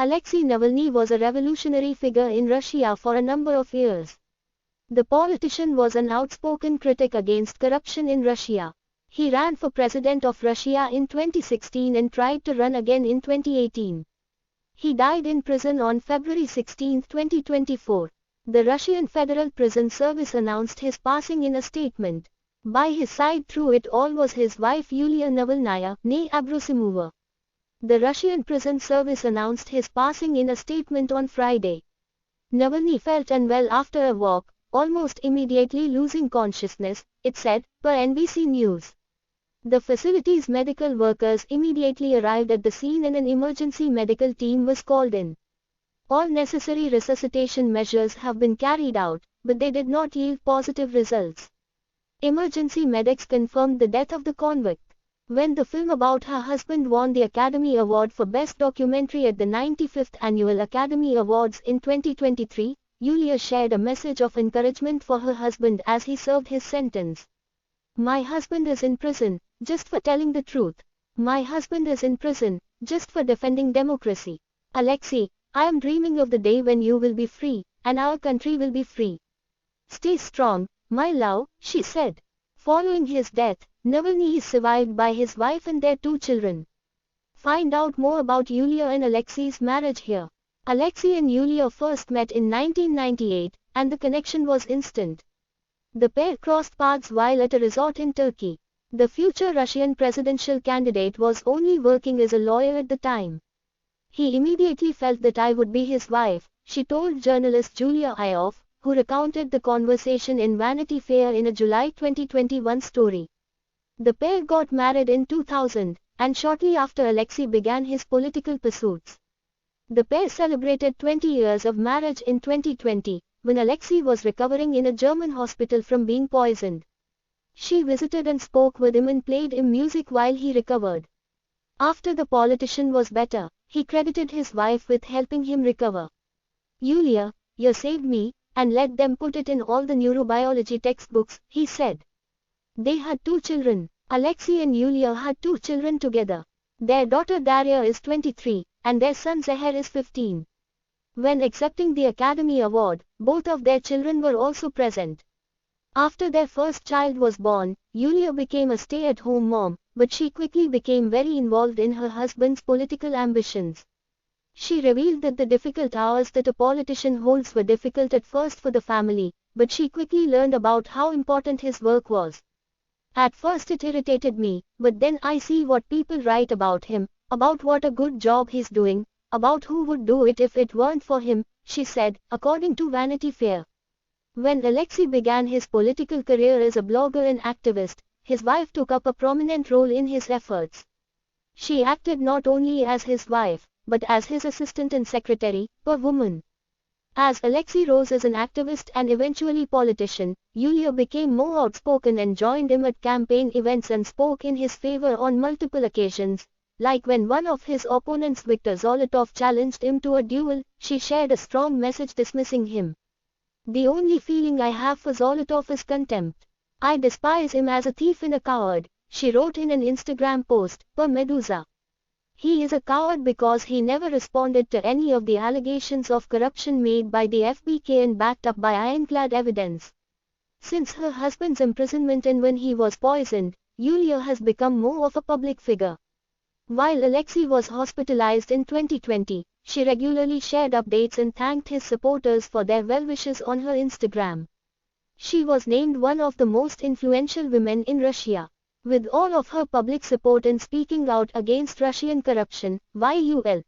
Alexei Navalny was a revolutionary figure in Russia for a number of years. The politician was an outspoken critic against corruption in Russia. He ran for president of Russia in 2016 and tried to run again in 2018. He died in prison on February 16, 2024. The Russian Federal Prison Service announced his passing in a statement. By his side through it all was his wife Yulia Navalnaya, née Abrosimova. The Russian Prison Service announced his passing in a statement on Friday. Navalny felt unwell after a walk, almost immediately losing consciousness, it said, per NBC News. The facility's medical workers immediately arrived at the scene and an emergency medical team was called in. All necessary resuscitation measures have been carried out, but they did not yield positive results. Emergency medics confirmed the death of the convict. When the film about her husband won the Academy Award for Best Documentary at the 95th Annual Academy Awards in 2023, Yulia shared a message of encouragement for her husband as he served his sentence. My husband is in prison, just for telling the truth. My husband is in prison, just for defending democracy. Alexei, I am dreaming of the day when you will be free, and our country will be free. Stay strong, my love, she said. Following his death, Navalny is survived by his wife and their 2 children. Find out more about Yulia and Alexei's marriage here. Alexei and Yulia first met in 1998, and the connection was instant. The pair crossed paths while at a resort in Turkey. The future Russian presidential candidate was only working as a lawyer at the time. He immediately felt that I would be his wife, she told journalist Yulia, who recounted the conversation in Vanity Fair in a July 2021 story. The pair got married in 2000, and shortly after Alexei began his political pursuits. The pair celebrated 20 years of marriage in 2020, when Alexei was recovering in a German hospital from being poisoned. She visited and spoke with him and played him music while he recovered. After the politician was better, he credited his wife with helping him recover. Yulia, you saved me, and let them put it in all the neurobiology textbooks, he said. They had 2 children. Alexei and Yulia had 2 children together. Their daughter Daria is 23, and their son Zahir is 15. When accepting the Academy Award, both of their children were also present. After their first child was born, Yulia became a stay-at-home mom, but she quickly became very involved in her husband's political ambitions. She revealed that the difficult hours that a politician holds were difficult at first for the family, but she quickly learned about how important his work was. At first it irritated me, but then I see what people write about him, about what a good job he's doing, about who would do it if it weren't for him, she said, according to Vanity Fair. When Alexei began his political career as a blogger and activist, his wife took up a prominent role in his efforts. She acted not only as his wife, but as his assistant and secretary, per woman. As Alexei rose as an activist and eventually politician, Yulia became more outspoken and joined him at campaign events and spoke in his favor on multiple occasions. Like when one of his opponents, Viktor Zolotov, challenged him to a duel, she shared a strong message dismissing him. The only feeling I have for Zolotov is contempt. I despise him as a thief and a coward, she wrote in an Instagram post, per Medusa. He is a coward because he never responded to any of the allegations of corruption made by the FBK and backed up by ironclad evidence. Since her husband's imprisonment and when he was poisoned, Yulia has become more of a public figure. While Alexei was hospitalized in 2020, she regularly shared updates and thanked his supporters for their well wishes on her Instagram. She was named one of the most influential women in Russia. With all of her public support and speaking out against Russian corruption, YUL